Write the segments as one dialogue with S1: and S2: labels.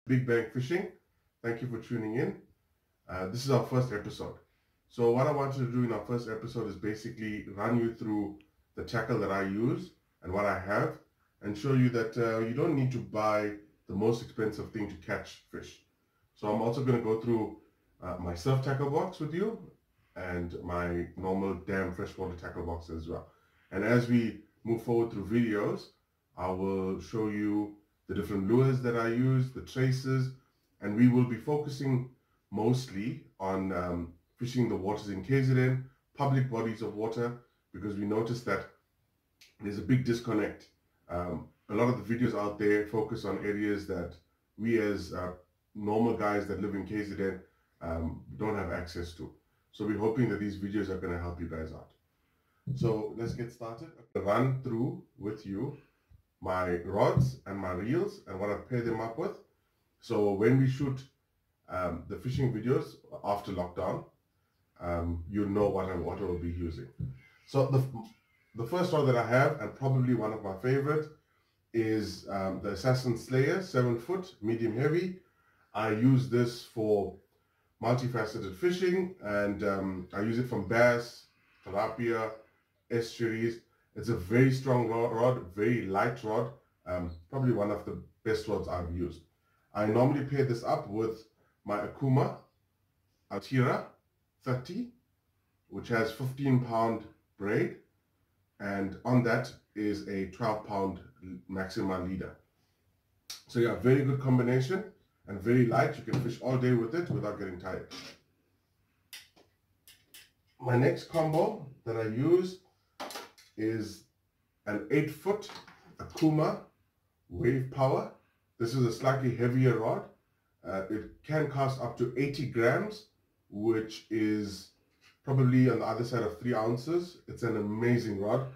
S1: Big Bang Fishing. Thank you for tuning in. This is our first episode. So what I wanted to do in our first episode is basically run you through the tackle that I use and what I have, and show you that you don't need to buy the most expensive thing to catch fish. So I'm also going to go through my surf tackle box with you and my normal dam freshwater tackle box as well. And as we move forward through videos, I will show you the different lures that I use, the traces, and we will be focusing mostly on fishing the waters in KZN, public bodies of water, because we noticed that there's a big disconnect. A lot of the videos out there focus on areas that we as normal guys that live in KZN don't have access to. So we're hoping that these videos are going to help you guys out. So let's get started. I'll run through with you my rods and my reels and what I pair them up with. So when we shoot the fishing videos after lockdown, you know what I will be using. So the first rod that I have, and probably one of my favorite, is the Assassin Slayer 7-foot medium heavy. I use this for multifaceted fishing, and I use it from bass, tilapia, estuaries. It's a very strong rod, very light rod, probably one of the best rods I've used. I normally pair this up with my Akuma Altira 30, which has 15-pound braid, and on that is a 12-pound Maxima leader. So yeah, very good combination and very light. You can fish all day with it without getting tired. My next combo that I use is an 8-foot Akuma Wave Power. This is a slightly heavier rod. It can cast up to 80 grams, which is probably on the other side of 3 ounces. It's an amazing rod.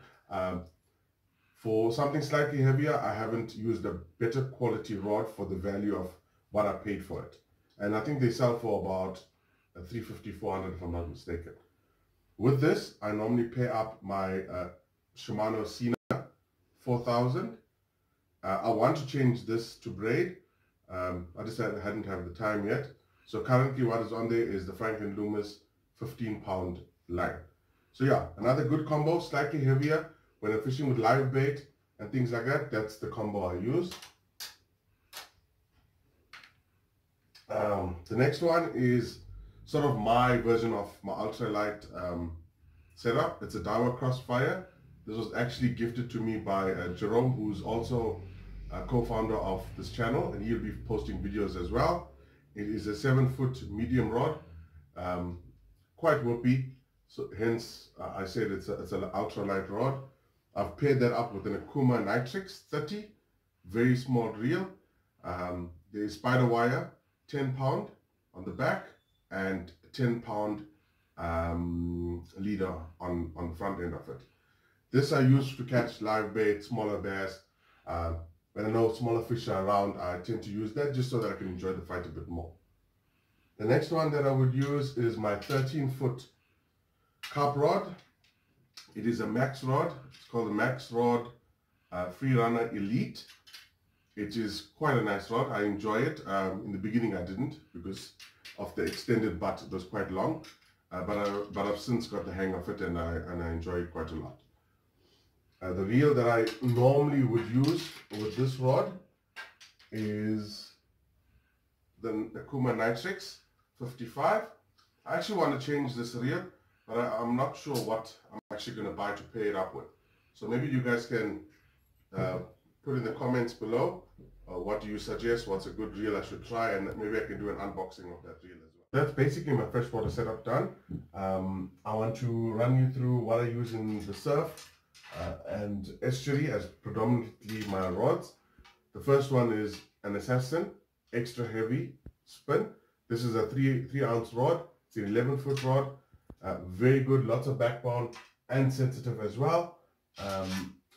S1: For something slightly heavier, I haven't used a better quality rod for the value of what I paid for it. And I think they sell for about $350, $400 if I'm not mistaken. With this, I normally pair up my Shimano Sina 4000. I want to change this to braid. I just hadn't had the time yet. So currently what is on there is the Franklin Loomis 15-pound line. So yeah, another good combo, slightly heavier. When I'm fishing with live bait and things like that, that's the combo I use. The next one is sort of my version of my ultralight setup. It's a Daiwa Crossfire. This was actually gifted to me by Jerome, who's also a co-founder of this channel, and he'll be posting videos as well. It is a 7-foot medium rod, quite whoopy, so hence I said it's an ultralight rod. I've paired that up with an Akuma Nitrix 30, very small reel. There's spider wire, 10-pound on the back, and 10-pound leader on the front end of it. This I use to catch live bait, smaller bass. When I know smaller fish are around, I tend to use that just so that I can enjoy the fight a bit more. The next one that I would use is my 13-foot carp rod. It is a Max rod. It's called the Max Rod Freerunner Elite. It is quite a nice rod. I enjoy it. In the beginning I didn't because of the extended butt. It was quite long, but I've since got the hang of it, and I enjoy it quite a lot. The reel that I normally would use with this rod is the Akuma Nitrix 55. I actually want to change this reel, but I'm not sure what I'm actually going to buy to pair it up with. So maybe you guys can put in the comments below what do you suggest, what's a good reel I should try, and maybe I can do an unboxing of that reel as well. That's basically my freshwater setup done. I want to run you through what I use in the surf and estuary as predominantly my rods. The first one is an Assassin extra heavy spin. This is a 3-ounce rod. It's an 11-foot rod. Very good, lots of backbone and sensitive as well.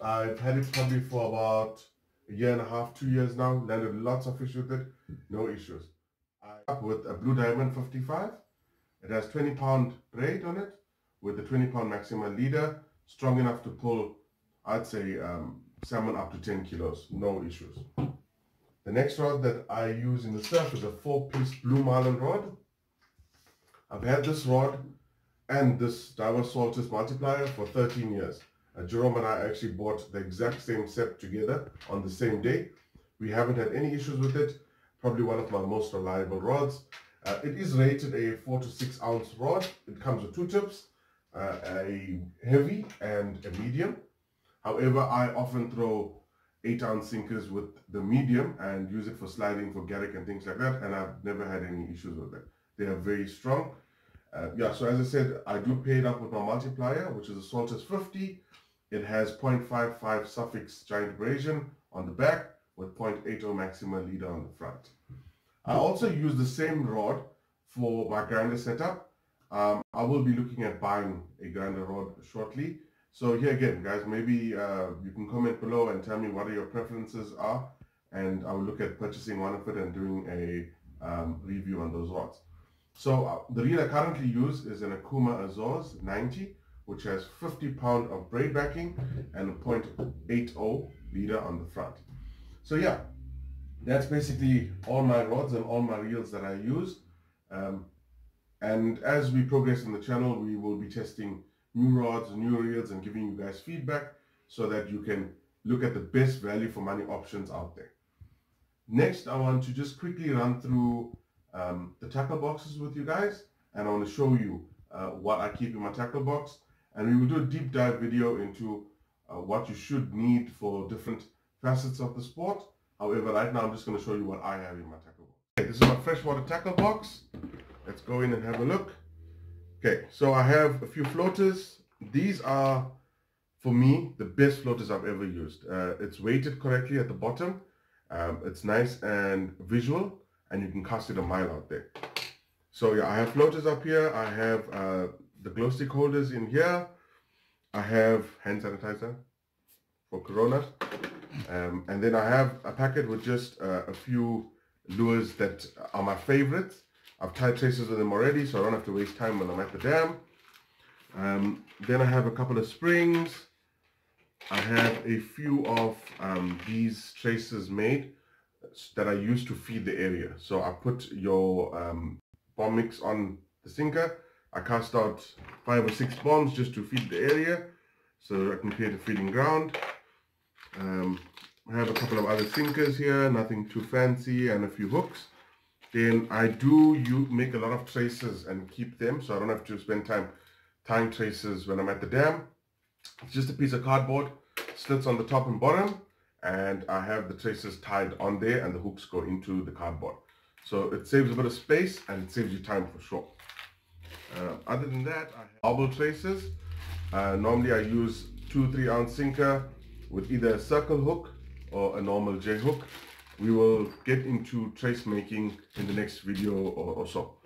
S1: I've had it probably for about a year and a half, 2 years now. Landed lots of fish with it, no issues. I'm up with a Blue Diamond 55. It has 20-pound braid on it with a 20-pound Maxima leader, strong enough to pull, I'd say, salmon up to 10 kilos, no issues. The next rod that I use in the surf is a 4-piece Blue Marlin rod. I've had this rod and this Daiwa Saltus multiplier for 13 years. Jerome and I actually bought the exact same set together on the same day. We haven't had any issues with it. Probably one of my most reliable rods. It is rated a 4 to 6 ounce rod. It comes with 2 tips, a heavy and a medium. However, I often throw 8-ounce sinkers with the medium and use it for sliding for Garrick and things like that, and I've never had any issues with it. They are very strong. Yeah, so as I said, I do pay it up with my multiplier, which is a Saltus 50. It has 0.55 suffix giant abrasion on the back with 0.80 Maxima leader on the front. I also use the same rod for my grinder setup. I will be looking at buying a grinder rod shortly. So here again, guys, maybe you can comment below and tell me what your preferences are, and I will look at purchasing one of it and doing a review on those rods. So the reel I currently use is an Akuma Azores 90, which has 50 pound of braid backing and a 0.80 leader on the front. So yeah, that's basically all my rods and all my reels that I use. And as we progress in the channel, we will be testing new rods, new reels, and giving you guys feedback so that you can look at the best value for money options out there. Next, I want to just quickly run through the tackle boxes with you guys, and I want to show you what I keep in my tackle box, and we will do a deep dive video into what you should need for different facets of the sport. However, right now I'm just going to show you what I have in my tackle box. Okay, this is my freshwater tackle box. Let's go in and have a look. Okay, so I have a few floaters. These are, for me, the best floaters I've ever used. It's weighted correctly at the bottom. It's nice and visual, and you can cast it a mile out there. So yeah, I have floaters up here. I have the glow stick holders in here. I have hand sanitizer for Corona. And then I have a packet with just a few lures that are my favorites. I've tied traces with them already, so I don't have to waste time when I'm at the dam. Then I have a couple of springs. I have a few of these traces made that I use to feed the area. So I put your bomb mix on the sinker. I cast out 5 or 6 bombs just to feed the area, so I can create a feeding ground. I have a couple of other sinkers here, nothing too fancy, and a few hooks. Then I do make a lot of traces and keep them, so I don't have to spend time tying traces when I'm at the dam. It's just a piece of cardboard, slits on the top and bottom, and I have the traces tied on there, and the hooks go into the cardboard. So it saves a bit of space, and it saves you time for sure. Other than that, I have bobble traces. Normally I use 2-3 ounce sinker with either a circle hook or a normal J hook. We will get into trace making in the next video or so.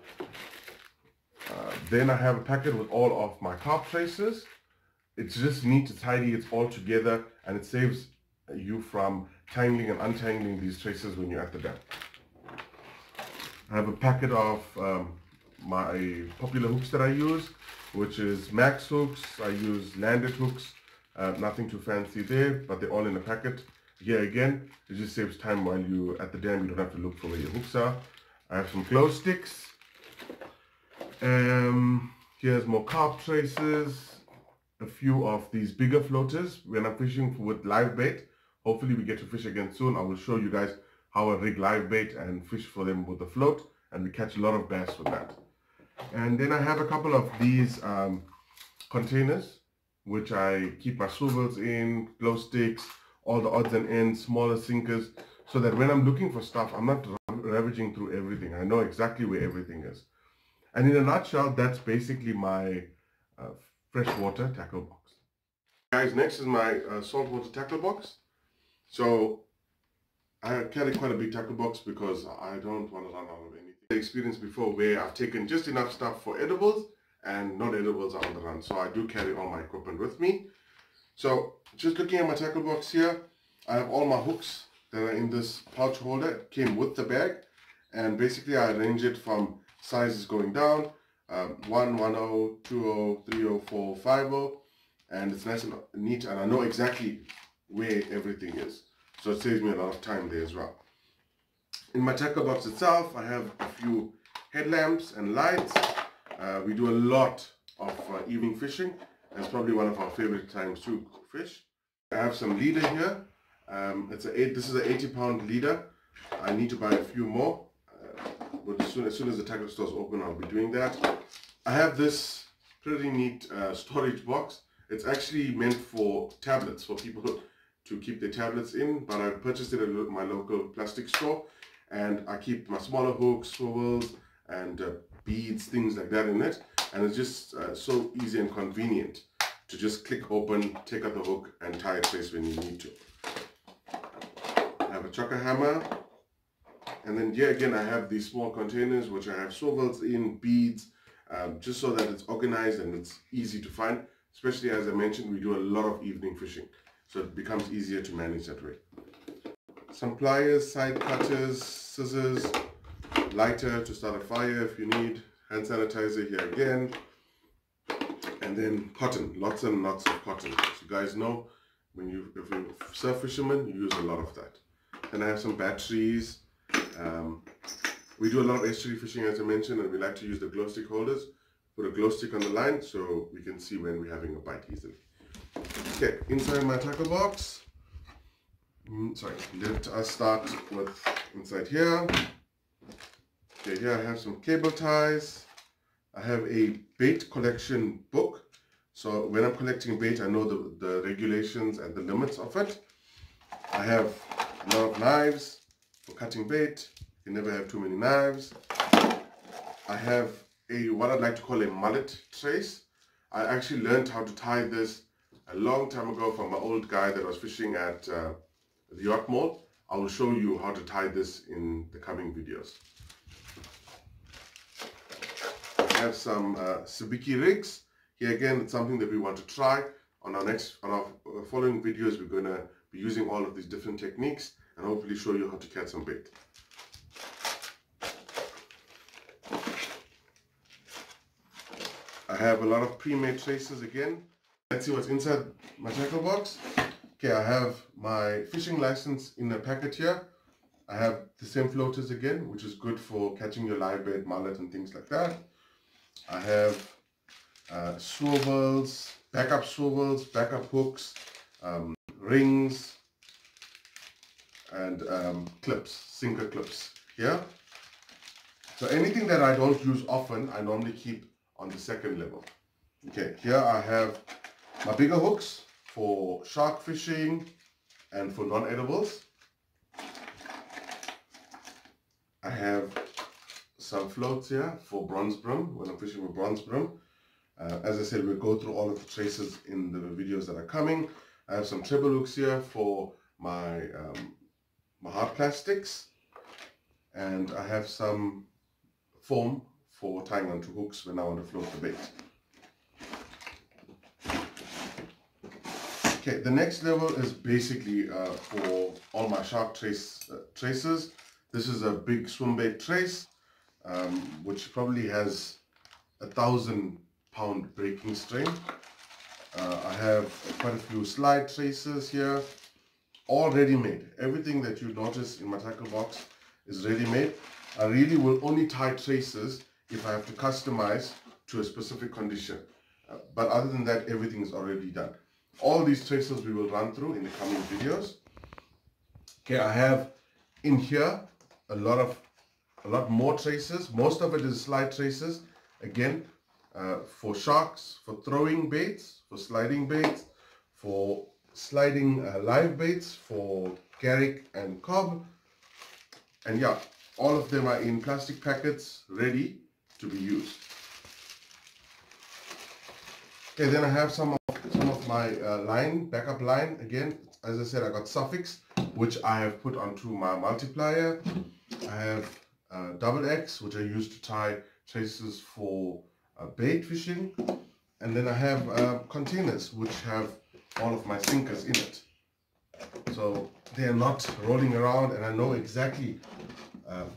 S1: Then I have a packet with all of my carp traces. It's just neat to tidy it all together, and it saves you from tangling and untangling these traces when you're at the dam. I have a packet of my popular hooks that I use, which is Max hooks. I use landed hooks, nothing too fancy there, but they're all in a packet. Here again, it just saves time while you're at the dam. You don't have to look for where your hooks are. I have some glow sticks. Here's more carp traces. A few of these bigger floaters. When I'm fishing with live bait, hopefully we get to fish again soon. I will show you guys how I rig live bait and fish for them with the float, and we catch a lot of bass with that. And then I have a couple of these containers, which I keep my swivels in, glow sticks, all the odds and ends, smaller sinkers, so that when I'm looking for stuff, I'm not ravaging through everything. I know exactly where everything is. And in a nutshell, that's basically my freshwater tackle box. Guys, next is my saltwater tackle box. So I carry quite a big tackle box because I don't want to run out of anything. I experienced before where I've taken just enough stuff for edibles and not edibles are on the run. So I do carry all my equipment with me. So just looking at my tackle box here, I have all my hooks that are in this pouch holder. It came with the bag, and basically I arrange it from sizes going down, 1, 10, 20, 30, 40, 50, and it's nice and neat, and I know exactly where everything is. So it saves me a lot of time there as well. In my tackle box itself, I have a few headlamps and lights. We do a lot of evening fishing. It's probably one of our favorite times to fish. I have some leader here. This is an 80-pound leader. I need to buy a few more. But as soon as the tackle stores open, I'll be doing that. I have this pretty neat storage box. It's actually meant for tablets, for people to keep their tablets in, but I purchased it at my local plastic store, and I keep my smaller hooks, swivels, and beads, things like that in it, and it's just so easy and convenient to just click open, take out the hook, and tie a trace when you need to. I have a chukka hammer, and then here again I have these small containers which I have swivels in, beads, just so that it's organized and it's easy to find. Especially, as I mentioned, we do a lot of evening fishing, so it becomes easier to manage that way. Some pliers, side cutters, scissors, lighter to start a fire if you need, hand sanitizer here again, and then cotton, lots and lots of cotton. As you guys know, if you're surf fishermen, you use a lot of that. And I have some batteries. We do a lot of estuary fishing, as I mentioned, and we like to use the glow stick holders. Put a glow stick on the line so we can see when we're having a bite easily. Okay, inside my tackle box, let us start with inside here. Okay, here I have some cable ties. I have a bait collection book. So when I'm collecting bait, I know the regulations and the limits of it. I have a lot of knives for cutting bait. You never have too many knives. I have what I'd like to call a mullet trace. I actually learned how to tie this a long time ago from my old guy that was fishing at the Yacht Mall. I will show you how to tie this in the coming videos. I have some sabiki rigs. Here again, it's something that we want to try. On our following videos, we're going to be using all of these different techniques and hopefully show you how to catch some bait. I have a lot of pre-made traces again. Let's see what's inside my tackle box. Okay, I have my fishing license in a packet here. I have the same floaters again, which is good for catching your live bait, mullet, and things like that. I have swivels, backup hooks, rings, and clips, sinker clips here. So anything that I don't use often, I normally keep on the second level. Okay, here I have my bigger hooks for shark fishing and for non-edibles. I have some floats here for bronze brim when I'm fishing with bronze brim. As I said, we'll go through all of the traces in the videos that are coming. I have some treble hooks here for my hard plastics, and I have some foam for tying onto hooks when I want to float the bait. Okay, the next level is basically for all my shark traces. This is a big swim bait trace, which probably has 1,000-pound breaking strain. I have quite a few slide traces here, all ready-made. Everything that you notice in my tackle box is ready-made. I really will only tie traces if I have to customize to a specific condition. But other than that, everything is already done. All these traces we will run through in the coming videos. Okay, I have in here a lot more traces. Most of it is slide traces. Again, for sharks, for throwing baits, for sliding baits, for sliding live baits, for carrick and cob. And yeah, all of them are in plastic packets ready to be used. Okay, then I have some of my backup line. Again, as I said, I got Suffix, which I have put onto my multiplier. I have double X, which I use to tie traces for bait fishing. And then I have containers, which have all of my sinkers in it. So they are not rolling around, and I know exactly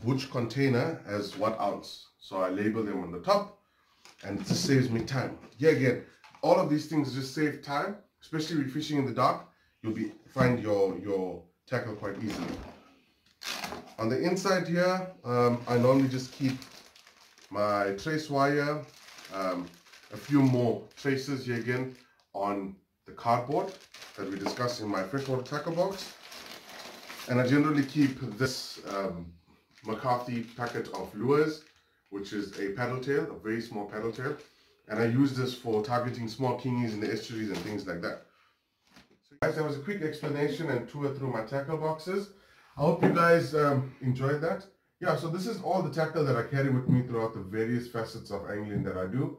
S1: which container has what ounce. So I label them on the top, and it just saves me time. Yeah, again, all of these things just save time, especially if you're fishing in the dark. You'll find your tackle quite easily. On the inside here, I normally just keep my trace wire, a few more traces here again on the cardboard that we discussed in my freshwater tackle box. And I generally keep this McCarthy packet of lures, which is a paddle tail, a very small paddle tail. And I use this for targeting small kingies in the estuaries and things like that. So guys, that was a quick explanation and tour through my tackle boxes. I hope you guys enjoyed that. Yeah, so this is all the tackle that I carry with me throughout the various facets of angling that I do.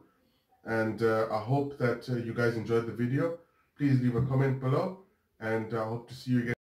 S1: And I hope that you guys enjoyed the video. Please leave a comment below, and I hope to see you again.